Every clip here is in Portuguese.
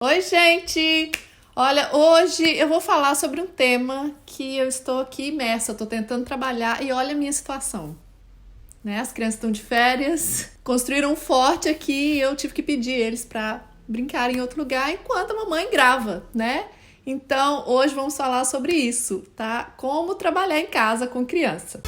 Oi, gente! Olha, hoje eu vou falar sobre um tema que eu estou aqui imersa, eu estou tentando trabalhar e olha a minha situação, né? As crianças estão de férias, construíram um forte aqui e eu tive que pedir eles para brincar em outro lugar enquanto a mamãe grava, né? Então, hoje vamos falar sobre isso, tá? Como trabalhar em casa com criança.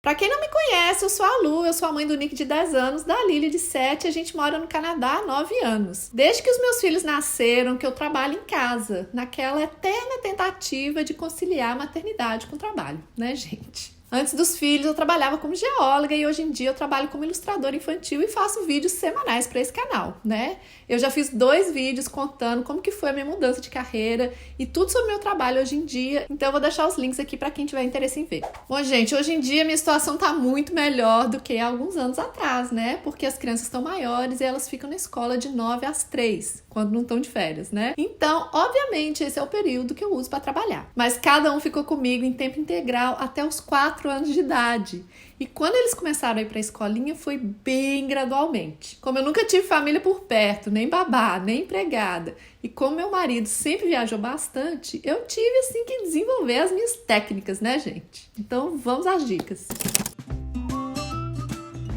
Pra quem não me conhece, eu sou a Lu, eu sou a mãe do Nick de 10 anos, da Lily de 7, a gente mora no Canadá há 9 anos. Desde que os meus filhos nasceram, que eu trabalho em casa, naquela eterna tentativa de conciliar a maternidade com o trabalho, né, gente? Antes dos filhos, eu trabalhava como geóloga e hoje em dia eu trabalho como ilustradora infantil e faço vídeos semanais para esse canal, né? Eu já fiz 2 vídeos contando como que foi a minha mudança de carreira e tudo sobre o meu trabalho hoje em dia, então eu vou deixar os links aqui para quem tiver interesse em ver. Bom, gente, hoje em dia minha situação tá muito melhor do que há alguns anos atrás, né? Porque as crianças estão maiores e elas ficam na escola de 9 às 3, quando não estão de férias, né? Então, obviamente, esse é o período que eu uso para trabalhar. Mas cada um ficou comigo em tempo integral até os 4 anos de idade. E quando eles começaram a ir para a escolinha, foi bem gradualmente. Como eu nunca tive família por perto, nem babá, nem empregada, e como meu marido sempre viajou bastante, eu tive assim que desenvolver as minhas técnicas, né, gente? Então, vamos às dicas.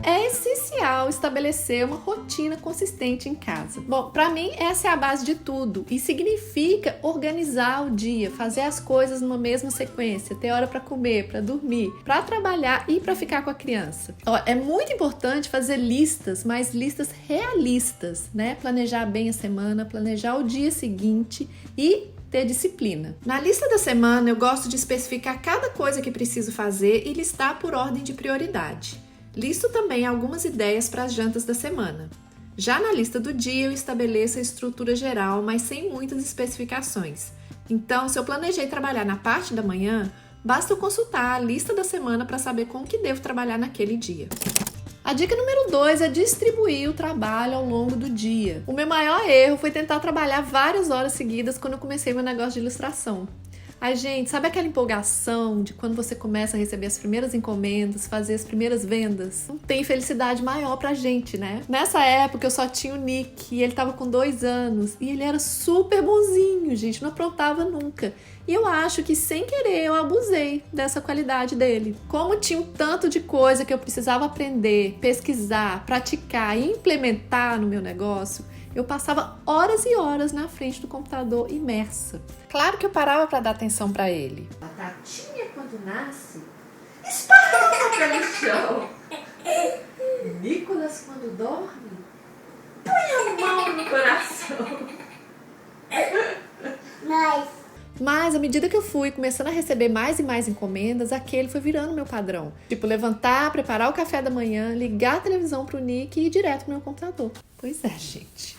É essencial estabelecer uma rotina consistente em casa. Bom, para mim essa é a base de tudo e significa organizar o dia, fazer as coisas numa mesma sequência, ter hora para comer, para dormir, para trabalhar e para ficar com a criança. É muito importante fazer listas, mas listas realistas, né? Planejar bem a semana, planejar o dia seguinte e ter disciplina. Na lista da semana eu gosto de especificar cada coisa que preciso fazer e listar por ordem de prioridade. Listo também algumas ideias para as jantas da semana. Já na lista do dia, eu estabeleço a estrutura geral, mas sem muitas especificações. Então, se eu planejei trabalhar na parte da manhã, basta eu consultar a lista da semana para saber com o que devo trabalhar naquele dia. A dica número 2 é distribuir o trabalho ao longo do dia. O meu maior erro foi tentar trabalhar várias horas seguidas quando eu comecei meu negócio de ilustração. Ai, gente, sabe aquela empolgação de quando você começa a receber as primeiras encomendas, fazer as primeiras vendas? Não tem felicidade maior pra gente, né? Nessa época eu só tinha o Nick e ele tava com 2 anos e ele era super bonzinho, gente, não aprontava nunca. E eu acho que sem querer eu abusei dessa qualidade dele. Como tinha um tanto de coisa que eu precisava aprender, pesquisar, praticar e implementar no meu negócio, eu passava horas e horas na frente do computador imersa. Claro que eu parava para dar atenção para ele. Batatinha quando nasce, esparrama pelo chão. Nicolas quando dorme, põe a mão no coração. Mas à medida que eu fui começando a receber mais e mais encomendas, aquele foi virando meu padrão. Tipo, levantar, preparar o café da manhã, ligar a televisão pro Nick e ir direto pro meu computador. Pois é, gente.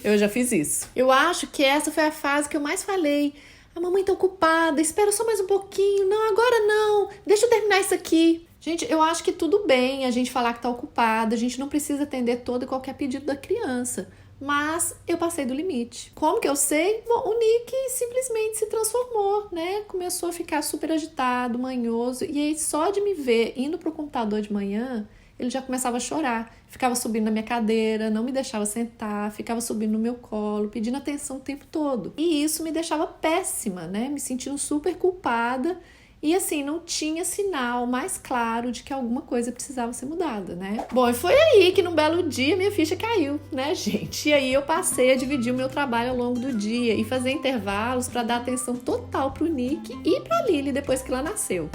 Eu já fiz isso. Eu acho que essa foi a fase que eu mais falei. A mamãe tá ocupada, espera só mais um pouquinho. Não, agora não. Deixa eu terminar isso aqui. Gente, eu acho que tudo bem a gente falar que tá ocupada. A gente não precisa atender todo e qualquer pedido da criança. Mas eu passei do limite. Como que eu sei? Bom, o Nick simplesmente se transformou, né? Começou a ficar super agitado, manhoso. E aí, só de me ver indo pro computador de manhã, ele já começava a chorar. Ficava subindo na minha cadeira, não me deixava sentar, ficava subindo no meu colo, pedindo atenção o tempo todo. E isso me deixava péssima, né? Me sentindo super culpada. E assim, não tinha sinal mais claro de que alguma coisa precisava ser mudada, né? Bom, e foi aí que num belo dia minha ficha caiu, né, gente? E aí eu passei a dividir o meu trabalho ao longo do dia e fazer intervalos para dar atenção total pro Nick e pra Lily depois que ela nasceu.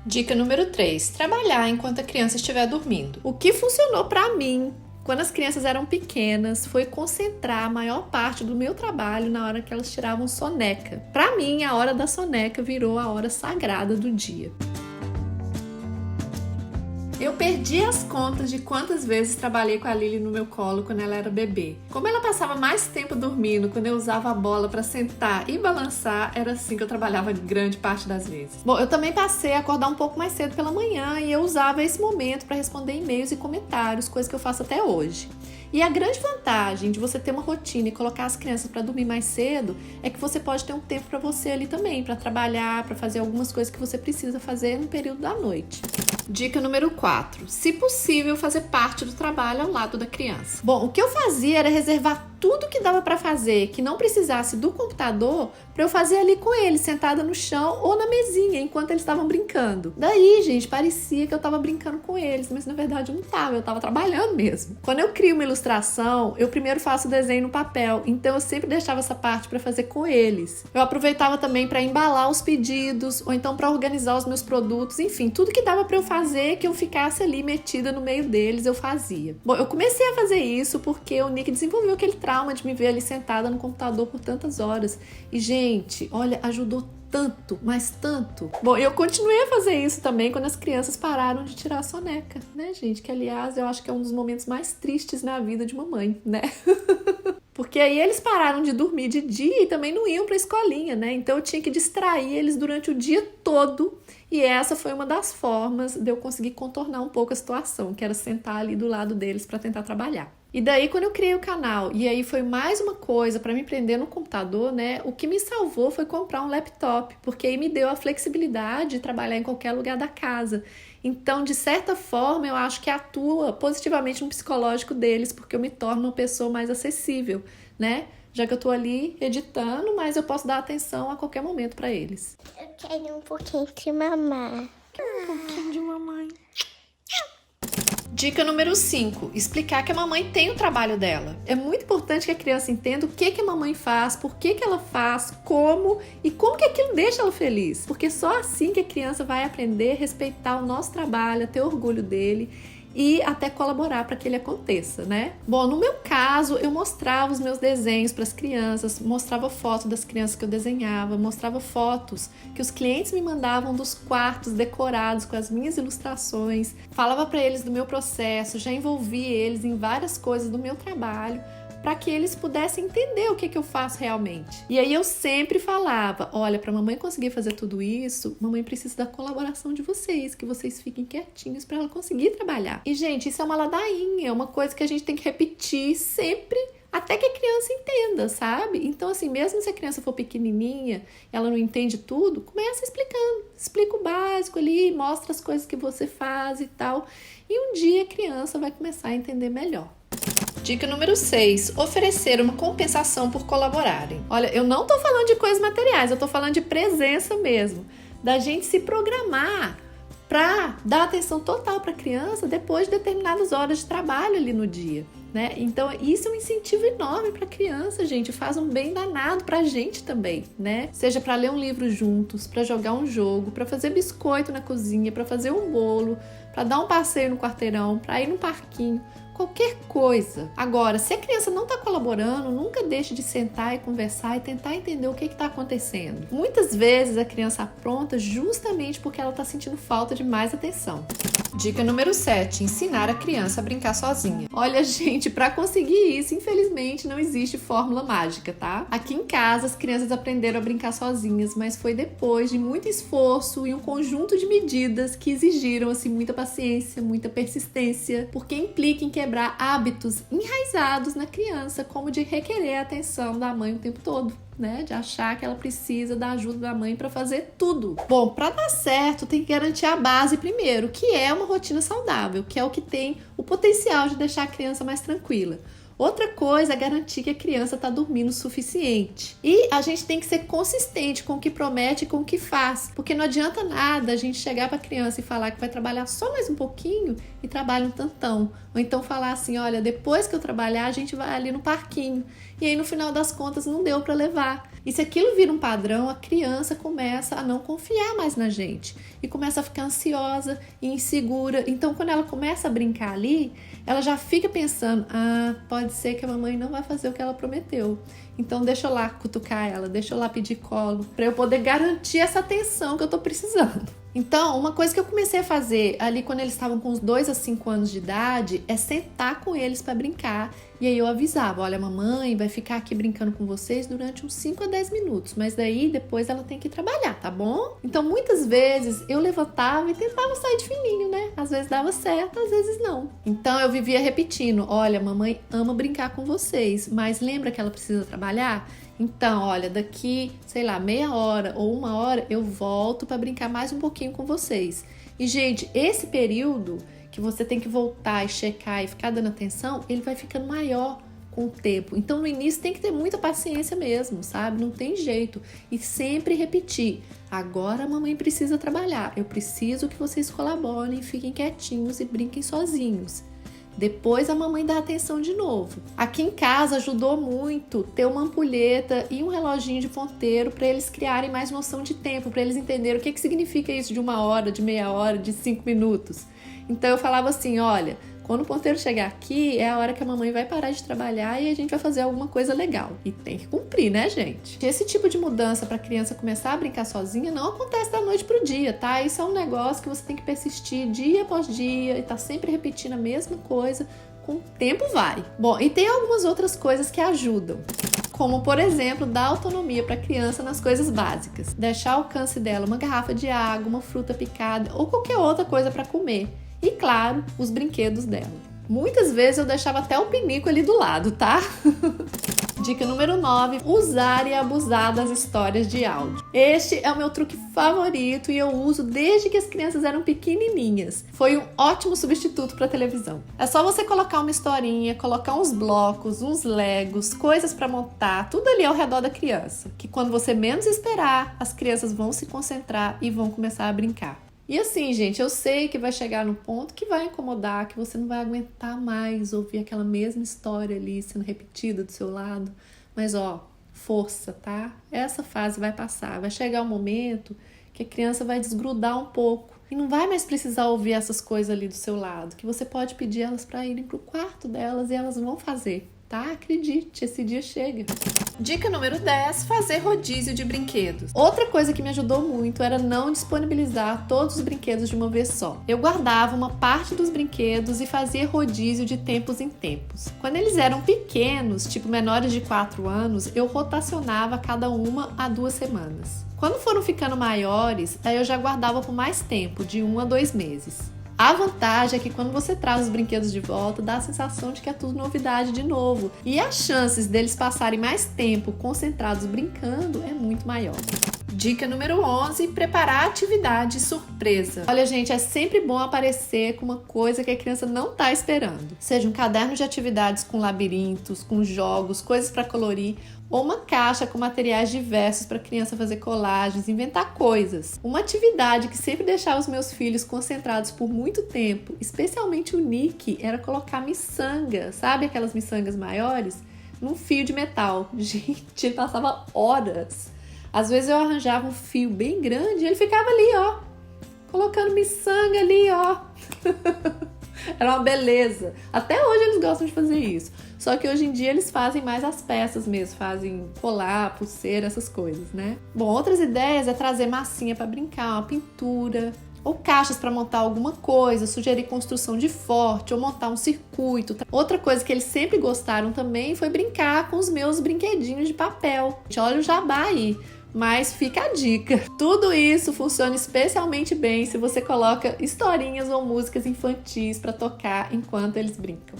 Dica número 3. Trabalhar enquanto a criança estiver dormindo. O que funcionou pra mim quando as crianças eram pequenas, foi concentrar a maior parte do meu trabalho na hora que elas tiravam soneca. Para mim, a hora da soneca virou a hora sagrada do dia. Eu perdi as contas de quantas vezes trabalhei com a Lily no meu colo quando ela era bebê. Como ela passava mais tempo dormindo, quando eu usava a bola para sentar e balançar, era assim que eu trabalhava grande parte das vezes. Bom, eu também passei a acordar um pouco mais cedo pela manhã e eu usava esse momento para responder e-mails e comentários, coisa que eu faço até hoje. E a grande vantagem de você ter uma rotina e colocar as crianças para dormir mais cedo é que você pode ter um tempo para você ali também, para trabalhar, para fazer algumas coisas que você precisa fazer no período da noite. Dica número 4. Se possível, fazer parte do trabalho ao lado da criança. Bom, o que eu fazia era reservar tudo que dava para fazer, que não precisasse do computador, para eu fazer ali com eles, sentada no chão ou na mesinha, enquanto eles estavam brincando. Daí, gente, parecia que eu estava brincando com eles, mas na verdade eu não estava, eu estava trabalhando mesmo. Quando eu crio uma ilustração, eu primeiro faço o desenho no papel, então eu sempre deixava essa parte para fazer com eles. Eu aproveitava também para embalar os pedidos, ou então para organizar os meus produtos, enfim, tudo que dava para eu fazer, que eu ficasse ali metida no meio deles, eu fazia. Bom, eu comecei a fazer isso porque o Nick desenvolveu aquele trauma de me ver ali sentada no computador por tantas horas. E, gente, olha, ajudou tanto, mas tanto. Bom, eu continuei a fazer isso também quando as crianças pararam de tirar a soneca, né, gente? Que, aliás, eu acho que é um dos momentos mais tristes na vida de uma mãe, né? Porque aí eles pararam de dormir de dia e também não iam pra escolinha, né? Então eu tinha que distrair eles durante o dia todo. E essa foi uma das formas de eu conseguir contornar um pouco a situação, que era sentar ali do lado deles para tentar trabalhar. E daí, quando eu criei o canal, e aí foi mais uma coisa para me prender no computador, né? O que me salvou foi comprar um laptop, porque aí me deu a flexibilidade de trabalhar em qualquer lugar da casa. Então, de certa forma, eu acho que atua positivamente no psicológico deles, porque eu me torno uma pessoa mais acessível, né? Já que eu tô ali editando, mas eu posso dar atenção a qualquer momento para eles. Eu quero um pouquinho de mamãe. Um pouquinho de mamãe. Dica número 5. Explicar que a mamãe tem o trabalho dela. É muito importante que a criança entenda o que a mamãe faz, por que ela faz, como e como que aquilo deixa ela feliz. Porque só assim que a criança vai aprender a respeitar o nosso trabalho, a ter orgulho dele e até colaborar para que ele aconteça, né? Bom, no meu caso, eu mostrava os meus desenhos para as crianças, mostrava fotos das crianças que eu desenhava, mostrava fotos que os clientes me mandavam dos quartos decorados com as minhas ilustrações, falava para eles do meu processo, já envolvi eles em várias coisas do meu trabalho, para que eles pudessem entender o que eu faço realmente. E aí eu sempre falava, olha, para a mamãe conseguir fazer tudo isso, mamãe precisa da colaboração de vocês, que vocês fiquem quietinhos para ela conseguir trabalhar. E, gente, isso é uma ladainha, é uma coisa que a gente tem que repetir sempre, até que a criança entenda, sabe? Então, assim, mesmo se a criança for pequenininha, ela não entende tudo, começa explicando. Explica o básico ali, mostra as coisas que você faz e tal. E um dia a criança vai começar a entender melhor. Dica número 6. Oferecer uma compensação por colaborarem. Olha, eu não tô falando de coisas materiais, eu tô falando de presença mesmo. Da gente se programar para dar atenção total para a criança depois de determinadas horas de trabalho ali no dia, né? Então, isso é um incentivo enorme para a criança, gente. Faz um bem danado para a gente também, né? Seja para ler um livro juntos, para jogar um jogo, para fazer biscoito na cozinha, para fazer um bolo, para dar um passeio no quarteirão, para ir no parquinho. Qualquer coisa. Agora, se a criança não está colaborando, nunca deixe de sentar e conversar e tentar entender o que está acontecendo. Muitas vezes a criança apronta justamente porque ela está sentindo falta de mais atenção. Dica número 7. Ensinar a criança a brincar sozinha. Olha, gente, para conseguir isso, infelizmente, não existe fórmula mágica, tá? Aqui em casa, as crianças aprenderam a brincar sozinhas, mas foi depois de muito esforço e um conjunto de medidas que exigiram, assim, muita paciência, muita persistência, porque implica em quebrar hábitos enraizados na criança, como de requerer a atenção da mãe o tempo todo, né? De achar que ela precisa da ajuda da mãe para fazer tudo. Bom, para dar certo, tem que garantir a base primeiro, que é uma rotina saudável, que é o que tem o potencial de deixar a criança mais tranquila. Outra coisa é garantir que a criança está dormindo o suficiente. E a gente tem que ser consistente com o que promete e com o que faz. Porque não adianta nada a gente chegar para a criança e falar que vai trabalhar só mais um pouquinho e trabalha um tantão. Ou então falar assim, olha, depois que eu trabalhar, a gente vai ali no parquinho. E aí, no final das contas, não deu para levar. E se aquilo vira um padrão, a criança começa a não confiar mais na gente. E começa a ficar ansiosa e insegura. Então, quando ela começa a brincar ali, ela já fica pensando, pode ser que a mamãe não vai fazer o que ela prometeu. Então, deixa eu lá cutucar ela, deixa eu lá pedir colo, para eu poder garantir essa atenção que eu tô precisando. Então, uma coisa que eu comecei a fazer ali quando eles estavam com uns 2 a 5 anos de idade é sentar com eles para brincar. E aí eu avisava, olha, a mamãe vai ficar aqui brincando com vocês durante uns 5 a 10 minutos, mas daí depois ela tem que trabalhar, tá bom? Então, muitas vezes eu levantava e tentava sair de fininho, né? Às vezes dava certo, às vezes não. Então, eu vivia repetindo, olha, a mamãe ama brincar com vocês, mas lembra que ela precisa trabalhar? Então, olha, daqui, sei lá, meia hora ou 1 hora, eu volto para brincar mais um pouquinho com vocês. E, gente, esse período que você tem que voltar e checar e ficar dando atenção, ele vai ficando maior com o tempo. Então, no início tem que ter muita paciência mesmo, sabe? Não tem jeito. E sempre repetir. Agora a mamãe precisa trabalhar. Eu preciso que vocês colaborem, fiquem quietinhos e brinquem sozinhos. Depois a mamãe dá atenção de novo. Aqui em casa ajudou muito ter uma ampulheta e um reloginho de ponteiro para eles criarem mais noção de tempo, para eles entenderem o que significa isso de 1 hora, de meia hora, de 5 minutos. Então eu falava assim, olha, quando o ponteiro chegar aqui, é a hora que a mamãe vai parar de trabalhar e a gente vai fazer alguma coisa legal. E tem que cumprir, né, gente? Esse tipo de mudança para a criança começar a brincar sozinha não acontece da noite pro dia, tá? Isso é um negócio que você tem que persistir dia após dia e tá sempre repetindo a mesma coisa. Com o tempo vai. Bom, e tem algumas outras coisas que ajudam. Como, por exemplo, dar autonomia para a criança nas coisas básicas. Deixar ao alcance dela uma garrafa de água, uma fruta picada ou qualquer outra coisa para comer. E, claro, os brinquedos dela. Muitas vezes eu deixava até o pinico ali do lado, tá? Dica número 9, usar e abusar das histórias de áudio. Este é o meu truque favorito e eu uso desde que as crianças eram pequenininhas. Foi um ótimo substituto para televisão. É só você colocar uma historinha, colocar uns blocos, uns legos, coisas para montar, tudo ali ao redor da criança. Que quando você menos esperar, as crianças vão se concentrar e vão começar a brincar. E assim, gente, eu sei que vai chegar no ponto que vai incomodar, que você não vai aguentar mais ouvir aquela mesma história ali sendo repetida do seu lado. Mas, ó, força, tá? Essa fase vai passar. Vai chegar um momento que a criança vai desgrudar um pouco e não vai mais precisar ouvir essas coisas ali do seu lado, que você pode pedir elas para irem pro quarto delas e elas vão fazer, tá? Acredite, esse dia chega. Dica número 10, fazer rodízio de brinquedos. Outra coisa que me ajudou muito era não disponibilizar todos os brinquedos de uma vez só. Eu guardava uma parte dos brinquedos e fazia rodízio de tempos em tempos. Quando eles eram pequenos, tipo menores de 4 anos, eu rotacionava cada 1 a 2 semanas. Quando foram ficando maiores, aí eu já guardava por mais tempo, de 1 a 2 meses. A vantagem é que quando você traz os brinquedos de volta, dá a sensação de que é tudo novidade de novo. E as chances deles passarem mais tempo concentrados brincando é muito maior. Dica número 11, preparar atividade surpresa. Olha, gente, é sempre bom aparecer com uma coisa que a criança não está esperando. Seja um caderno de atividades com labirintos, com jogos, coisas para colorir, ou uma caixa com materiais diversos para a criança fazer colagens, inventar coisas. Uma atividade que sempre deixava os meus filhos concentrados por muito tempo, especialmente o Nick, era colocar miçanga, sabe aquelas miçangas maiores? Num fio de metal. Gente, ele passava horas. Às vezes eu arranjava um fio bem grande e ele ficava ali, ó, colocando miçanga ali, ó. Era uma beleza. Até hoje eles gostam de fazer isso. Só que hoje em dia eles fazem mais as peças mesmo, fazem colar, pulseira, essas coisas, né? Bom, outras ideias é trazer massinha para brincar, uma pintura, ou caixas para montar alguma coisa, sugerir construção de forte ou montar um circuito. Outra coisa que eles sempre gostaram também foi brincar com os meus brinquedinhos de papel. Olha o jabá aí. Mas fica a dica. Tudo isso funciona especialmente bem se você coloca historinhas ou músicas infantis para tocar enquanto eles brincam.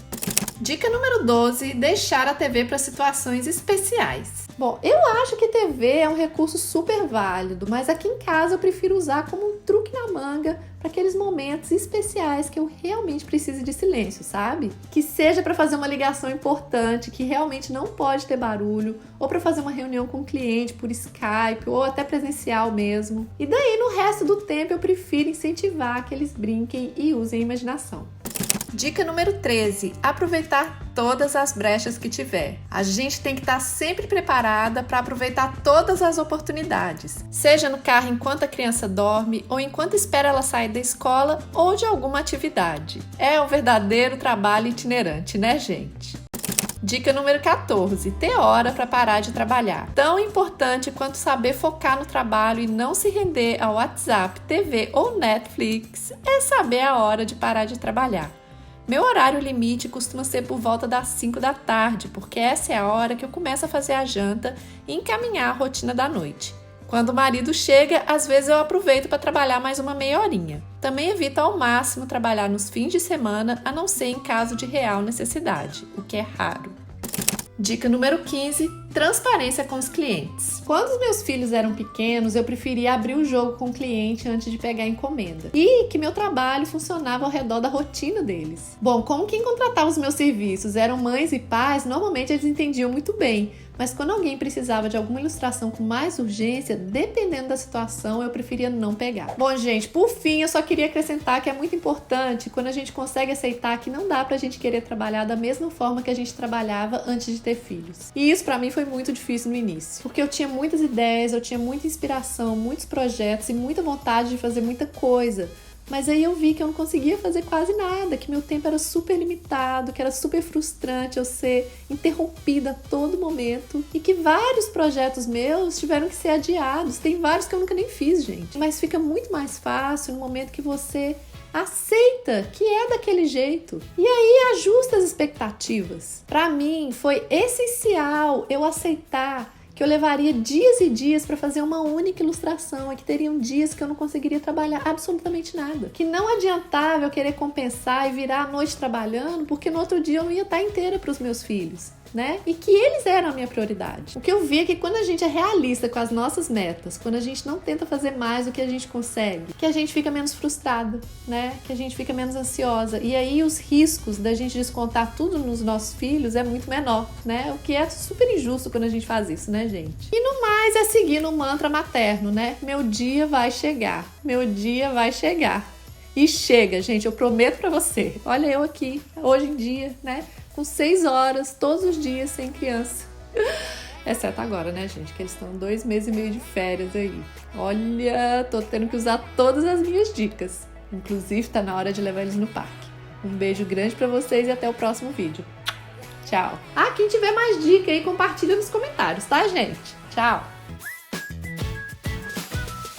Dica número 12, deixar a TV para situações especiais. Bom, eu acho que TV é um recurso super válido, mas aqui em casa eu prefiro usar como um truque na manga para aqueles momentos especiais que eu realmente preciso de silêncio, sabe? Que seja para fazer uma ligação importante, que realmente não pode ter barulho, ou para fazer uma reunião com um cliente por Skype, ou até presencial mesmo. E daí, no resto do tempo, eu prefiro incentivar que eles brinquem e usem a imaginação. Dica número 13, aproveitar todas as brechas que tiver. A gente tem que estar sempre preparada para aproveitar todas as oportunidades, seja no carro enquanto a criança dorme, ou enquanto espera ela sair da escola ou de alguma atividade. É um verdadeiro trabalho itinerante, né, gente? Dica número 14, ter hora para parar de trabalhar. Tão importante quanto saber focar no trabalho e não se render ao WhatsApp, TV ou Netflix é saber a hora de parar de trabalhar. Meu horário limite costuma ser por volta das 5 da tarde, porque essa é a hora que eu começo a fazer a janta e encaminhar a rotina da noite. Quando o marido chega, às vezes eu aproveito para trabalhar mais uma meia horinha. Também evito ao máximo trabalhar nos fins de semana, a não ser em caso de real necessidade, o que é raro. Dica número 15, Transparência com os clientes. Quando os meus filhos eram pequenos, eu preferia abrir o jogo com o cliente antes de pegar a encomenda. E que meu trabalho funcionava ao redor da rotina deles. Bom, como quem contratava os meus serviços eram mães e pais, normalmente eles entendiam muito bem. Mas quando alguém precisava de alguma ilustração com mais urgência, dependendo da situação, eu preferia não pegar. Bom, gente, por fim, eu só queria acrescentar que é muito importante quando a gente consegue aceitar que não dá pra gente querer trabalhar da mesma forma que a gente trabalhava antes de ter filhos. E isso pra mim foi muito difícil no início, porque eu tinha muitas ideias, eu tinha muita inspiração, muitos projetos e muita vontade de fazer muita coisa. Mas aí eu vi que eu não conseguia fazer quase nada, que meu tempo era super limitado, que era super frustrante eu ser interrompida a todo momento e que vários projetos meus tiveram que ser adiados. Tem vários que eu nunca nem fiz, gente. Mas fica muito mais fácil no momento que você aceita que é daquele jeito e aí ajusta as expectativas. Para mim foi essencial eu aceitar que eu levaria dias e dias para fazer uma única ilustração e que teriam dias que eu não conseguiria trabalhar absolutamente nada. Que não adiantava eu querer compensar e virar a noite trabalhando, porque no outro dia eu não ia estar inteira para os meus filhos, né? E que eles eram a minha prioridade. O que eu vi é que quando a gente é realista com as nossas metas, quando a gente não tenta fazer mais do que a gente consegue, que a gente fica menos frustrada, né? Que a gente fica menos ansiosa. E aí os riscos da gente descontar tudo nos nossos filhos é muito menor, né? O que é super injusto quando a gente faz isso, né, gente? E no mais é seguir no mantra materno, né? Meu dia vai chegar. Meu dia vai chegar. E chega, gente, eu prometo pra você. Olha eu aqui, hoje em dia, né? Com 6 horas, todos os dias, sem criança. Exceto agora, né, gente? Que eles estão 2 meses e meio de férias aí. Olha, tô tendo que usar todas as minhas dicas. Inclusive, tá na hora de levar eles no parque. Um beijo grande pra vocês e até o próximo vídeo. Tchau. Ah, quem tiver mais dica aí, compartilha nos comentários, tá, gente? Tchau.